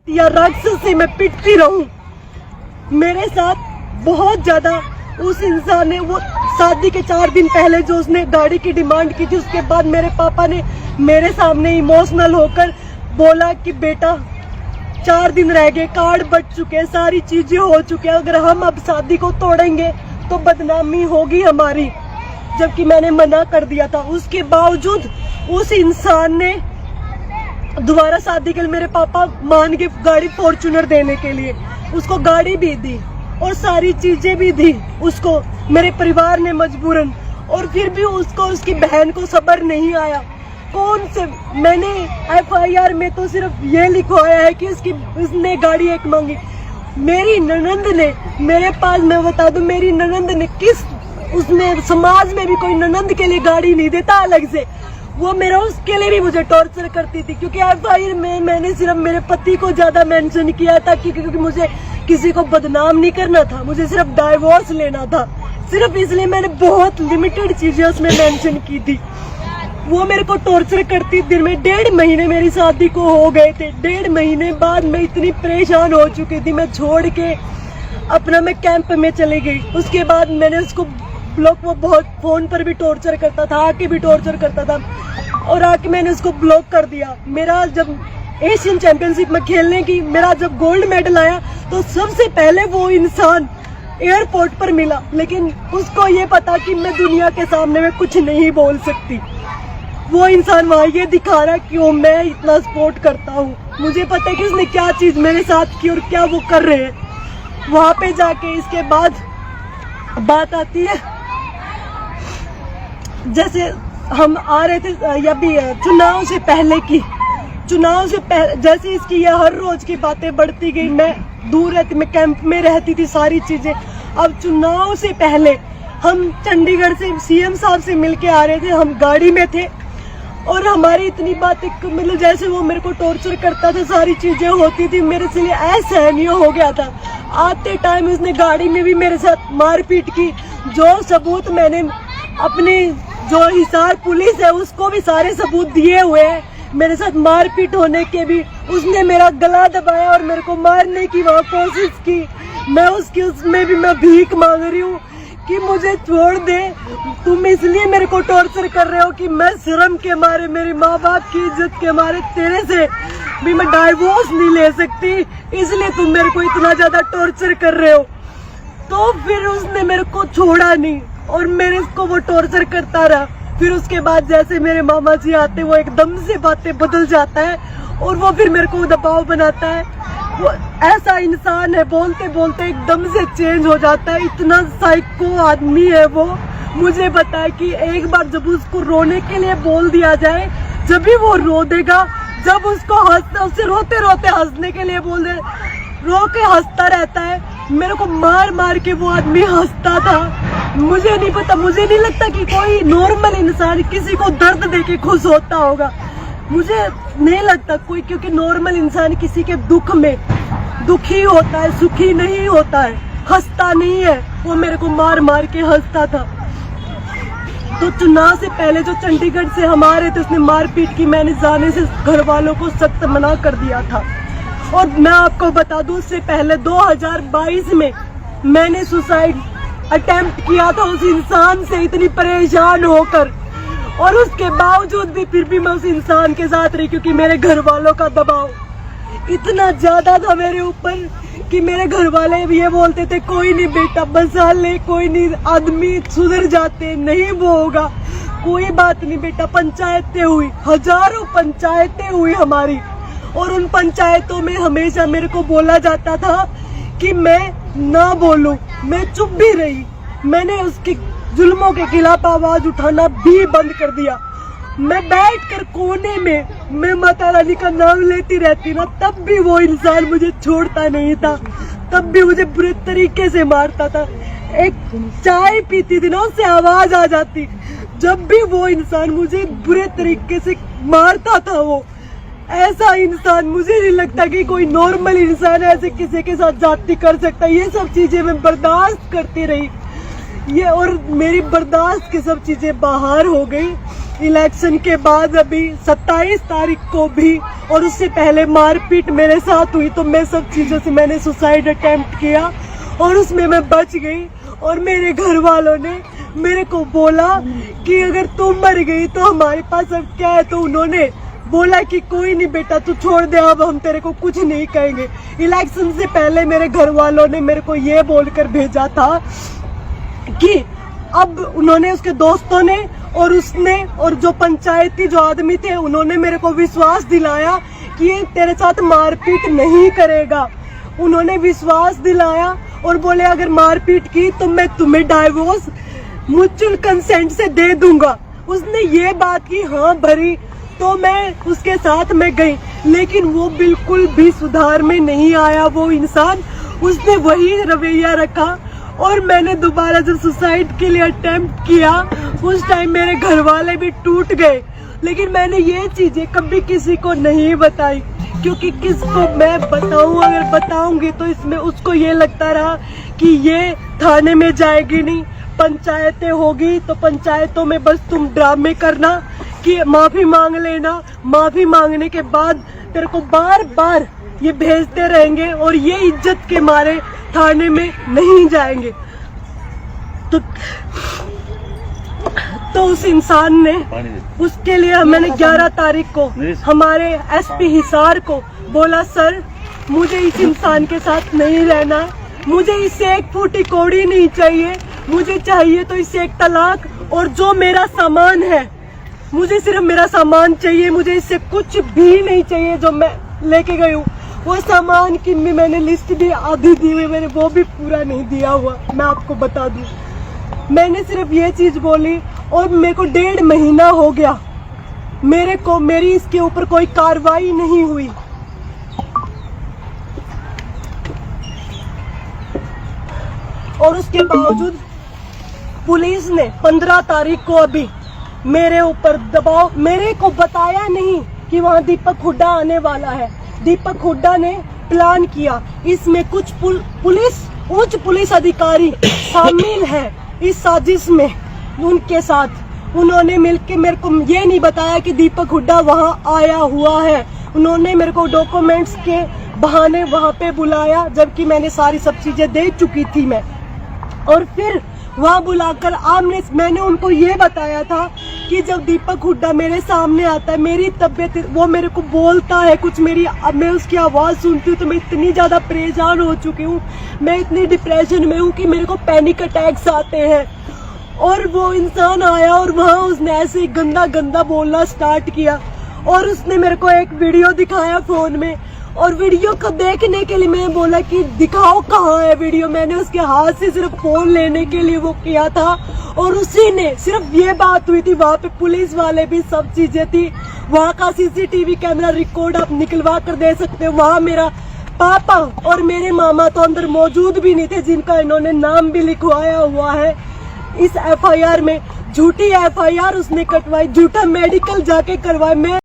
या राक्षस से मैं पिटती रहूं। मेरे साथ बहुत ज्यादा उस इंसान ने, वो शादी के 4 दिन पहले जो उसने गाड़ी की डिमांड की थी, उसके बाद मेरे पापा ने मेरे सामने इमोशनल होकर बोला कि बेटा 4 दिन रह गए, कार्ड बच चुके हैं, सारी चीजें हो चुकी हैं, अगर हम अब शादी को तोड़ेंगे तो बदनामी होगी हमारी, जबकि मैंने मना कर दिया था। उसके बावजूद उस इंसान ने दोबारा शादी के लिए मेरे पापा मान के गाड़ी फॉर्च्यूनर देने के लिए उसको गाड़ी भी दी और सारी चीजें भी दी उसको, मेरे परिवार ने मजबूरन, और फिर भी उसको, उसकी बहन को सब्र नहीं आया। कौन से, मैंने FIR में तो सिर्फ ये लिखवाया है कि उसने गाड़ी एक मांगी। मेरी ननंद ने मेरे पास, मैं बता दूं, मेरी ननंद ने उसने समाज में भी कोई ननंद के लिए गाड़ी नहीं देता अलग से, वो मेरा उसके लिए भी मुझे टॉर्चर करती थी, क्योंकि FIR में मैंने सिर्फ मेरे पति को ज्यादा मेंशन किया था क्योंकि मुझे किसी को बदनाम नहीं करना था, मुझे सिर्फ डाइवोर्स लेना था, सिर्फ इसलिए मैंने बहुत लिमिटेड चीजें उसमें मेंशन की थी। वो मेरे को टॉर्चर करती दिन में। 1.5 महीने मेरी शादी को हो गए थे। 1.5 महीने बाद मैं इतनी परेशान हो चुकी थी, मैं छोड़ के अपना मैं कैंप में चली गई। उसके बाद मैंने उसको ब्लॉक, वो बहुत फोन पर भी टॉर्चर करता था, आके भी टॉर्चर करता था, और आके मैंने उसको ब्लॉक कर दिया। मेरा जब एशियन चैंपियनशिप में खेलने की, मेरा जब गोल्ड मेडल आया तो सबसे पहले वो इंसान एयरपोर्ट पर मिला, लेकिन उसको ये पता कि मैं दुनिया के सामने में कुछ नहीं बोल सकती। वो इंसान वहाँ ये दिखा रहा कि वो मैं इतना सपोर्ट करता हूँ। मुझे पता है कि उसने क्या चीज मेरे साथ की और क्या वो कर रहे हैं। वहाँ पे जाके इसके बाद बात आती है, जैसे हम आ रहे थे या भी चुनाव से पहले की, चुनाव से पहले जैसे इसकी ये हर रोज की बातें बढ़ती गई। मैं दूर रहती, मैं कैंप में रहती थी, सारी चीजें। अब चुनाव से पहले हम चंडीगढ़ से CM साहब से मिलके आ रहे थे, हम गाड़ी में थे, और हमारी इतनी बातें, मतलब जैसे वो मेरे को टॉर्चर करता था, सारी चीजें होती थी, मेरे से असहनीय हो गया था। आते टाइम उसने गाड़ी में भी मेरे साथ मारपीट की। जो सबूत मैंने अपनी, जो हिसार पुलिस है उसको भी सारे सबूत दिए हुए हैं, मेरे साथ मारपीट होने के भी। उसने मेरा गला दबाया और मेरे को मारने की वहाँ कोशिश की। मैं उसमें भी मैं भीख मांग रही हूँ कि मुझे छोड़ दे, तुम इसलिए मेरे को टॉर्चर कर रहे हो कि मैं शर्म के मारे, मेरी माँ बाप की इज्जत के मारे तेरे से भी मैं डाइवोर्स नहीं ले सकती, इसलिए तुम मेरे को इतना ज्यादा टॉर्चर कर रहे हो। तो फिर उसने मेरे को छोड़ा नहीं और मेरे को वो टॉर्चर करता रहा। फिर उसके बाद जैसे मेरे मामा जी आते, वो एकदम से बातें बदल जाता है और वो फिर मेरे को दबाव बनाता है। वो ऐसा इंसान है, बोलते बोलते एकदम से चेंज हो जाता है, इतना साइको आदमी है वो। मुझे पता है कि एक बार जब उसको रोने के लिए बोल दिया जाए, जब भी वो रो देगा, जब उसको उसे रोते रोते हंसने के लिए बोल दे, रो के हंसता रहता है। मेरे को मार मार के वो आदमी हंसता था। मुझे नहीं पता, मुझे नहीं लगता कि कोई नॉर्मल इंसान किसी को दर्द देके खुश होता होगा, मुझे नहीं लगता कोई, क्योंकि नॉर्मल इंसान किसी के दुख में दुखी होता है, सुखी नहीं होता है, हंसता नहीं है। वो मेरे को मार मार के हंसता था। तो चुनाव से पहले जो चंडीगढ़ से हम आ रहे थे, उसने मारपीट की। मैंने जाने से घर वालों को सख्त मना कर दिया था। और मैं आपको बता दूं, उससे पहले 2022 में मैंने सुसाइड अटेम्प्ट किया था उस इंसान से, इतनी परेशान होकर, और उसके बावजूद भी फिर भी मैं उस इंसान के साथ रही, क्योंकि मेरे घर वालों का दबाव इतना ज्यादा था मेरे ऊपर कि मेरे घर वाले भी ये बोलते थे, कोई नहीं बेटा बसा ले, कोई नहीं, आदमी सुधर जाते, नहीं वो होगा, कोई बात नहीं बेटा। पंचायतें हुई, हजारों पंचायतें हुई हमारी, और उन पंचायतों में हमेशा मेरे को बोला जाता था कि मैं ना बोलूं, मैं चुप भी रही। मैंने उसके जुल्मों के खिलाफ आवाज उठाना भी बंद कर दिया। मैं बैठकर कोने में मैं माता रानी का नाम लेती रहती ना, तब भी वो इंसान मुझे छोड़ता नहीं था, तब भी मुझे बुरे तरीके से मारता था। एक चाय पीती थी ना, उससे आवाज आ जाती, जब भी वो इंसान मुझे बुरे तरीके से मारता था। वो ऐसा इंसान, मुझे नहीं लगता कि कोई नॉर्मल इंसान ऐसे किसी के साथ जाती कर सकता। ये सब चीजें मैं बर्दाश्त करती रही, ये, और मेरी बर्दाश्त की सब चीजें बाहर हो गई। इलेक्शन के बाद अभी 27 तारीख को भी और उससे पहले मारपीट मेरे साथ हुई, तो मैं सब चीजों से मैंने सुसाइड अटेम्प्ट किया और उसमें मैं बच गई। और मेरे घर वालों ने मेरे को बोला कि अगर तुम मर गई तो हमारे पास अब क्या है, तो उन्होंने बोला कि कोई नहीं बेटा तू छोड़ दे, अब हम तेरे को कुछ नहीं कहेंगे। इलेक्शन से पहले मेरे घर वालों ने मेरे को ये बोलकर भेजा था कि अब उन्होंने, उसके दोस्तों ने और उसने और जो पंचायती जो आदमी थे उन्होंने मेरे को विश्वास दिलाया कि ये तेरे साथ मारपीट नहीं करेगा। उन्होंने विश्वास दिलाया और बोले अगर मारपीट की तो मैं तुम्हें डाइवोर्स म्यूचुअल कंसेंट से दे दूंगा। उसने ये बात की हाँ भरी, तो मैं उसके साथ में गई, लेकिन वो बिल्कुल भी सुधार में नहीं आया वो इंसान। उसने वही रवैया रखा और मैंने दोबारा जब सुसाइड के लिए अटेम्प्ट किया उस टाइम मेरे घर वाले भी टूट गए। लेकिन मैंने ये चीजें कभी किसी को नहीं बताई, क्योंकि किसको मैं बताऊं, अगर बताऊंगी तो इसमें उसको ये लगता रहा कि ये थाने में जाएगी नहीं, पंचायतें होगी तो पंचायतों में बस तुम ड्रामे करना कि माफी मांग लेना, माफी मांगने के बाद तेरे को बार बार ये भेजते रहेंगे और ये इज्जत के मारे थाने में नहीं जाएंगे। तो उस इंसान ने, उसके लिए मैंने 11 तारीख को हमारे एसपी हिसार को बोला सर मुझे इस इंसान के साथ नहीं रहना, मुझे इससे एक फूटी कौड़ी नहीं चाहिए, मुझे चाहिए तो इससे एक तलाक, और जो मेरा सामान है मुझे सिर्फ मेरा सामान चाहिए, मुझे इससे कुछ भी नहीं चाहिए जो मैं लेके गई हूँ। वो सामान की भी मैंने लिस्ट दी, आधी दी हुई, मैंने वो भी पूरा नहीं दिया हुआ, मैं आपको बता दूं। मैंने सिर्फ ये चीज बोली और मेरे को 1.5 महीना हो गया, मेरी इसके ऊपर कोई कार्रवाई नहीं हुई। और उसके बावजूद पुलिस ने 15 तारीख को अभी मेरे ऊपर दबाव, मेरे को बताया नहीं कि वहाँ दीपक हुड्डा आने वाला है। दीपक हुड्डा ने प्लान किया, इसमें कुछ उच्च पुलिस अधिकारी शामिल है इस साजिश में। उनके साथ उन्होंने मिलकर मेरे को ये नहीं बताया कि दीपक हुड्डा वहाँ आया हुआ है। उन्होंने मेरे को डॉक्यूमेंट्स के बहाने वहाँ पे बुलाया, जबकि मैंने सारी सब चीजें दे चुकी थी मैं। और फिर वहाँ बुलाकर मैंने उनको ये बताया था कि जब दीपक हुड्डा मेरे सामने आता है, मेरी तबीयत, वो मेरे को बोलता है कुछ, अब मैं उसकी आवाज़ सुनती हूँ तो मैं इतनी ज़्यादा परेशान हो चुकी हूँ, मैं इतनी डिप्रेशन में हूँ कि मेरे को पैनिक अटैक्स आते हैं। और वो इंसान आया और वहाँ उसने ऐसे ही गंदा गंदा बोलना स्टार्ट किया और उसने मेरे को एक वीडियो दिखाया फ़ोन में, और वीडियो को देखने के लिए मैं बोला कि दिखाओ कहाँ है वीडियो। मैंने उसके हाथ से सिर्फ फोन लेने के लिए वो किया था और उसी ने, सिर्फ ये बात हुई थी, वहाँ पे पुलिस वाले भी, सब चीजें थी, वहाँ का सीसीटीवी कैमरा रिकॉर्ड आप निकलवा कर दे सकते हो। वहाँ मेरा पापा और मेरे मामा तो अंदर मौजूद भी नहीं थे, जिनका इन्होंने नाम भी लिखवाया हुआ है इस FIR में। झूठी FIR उसने कटवाई, झूठा मेडिकल जाके करवाया। मैं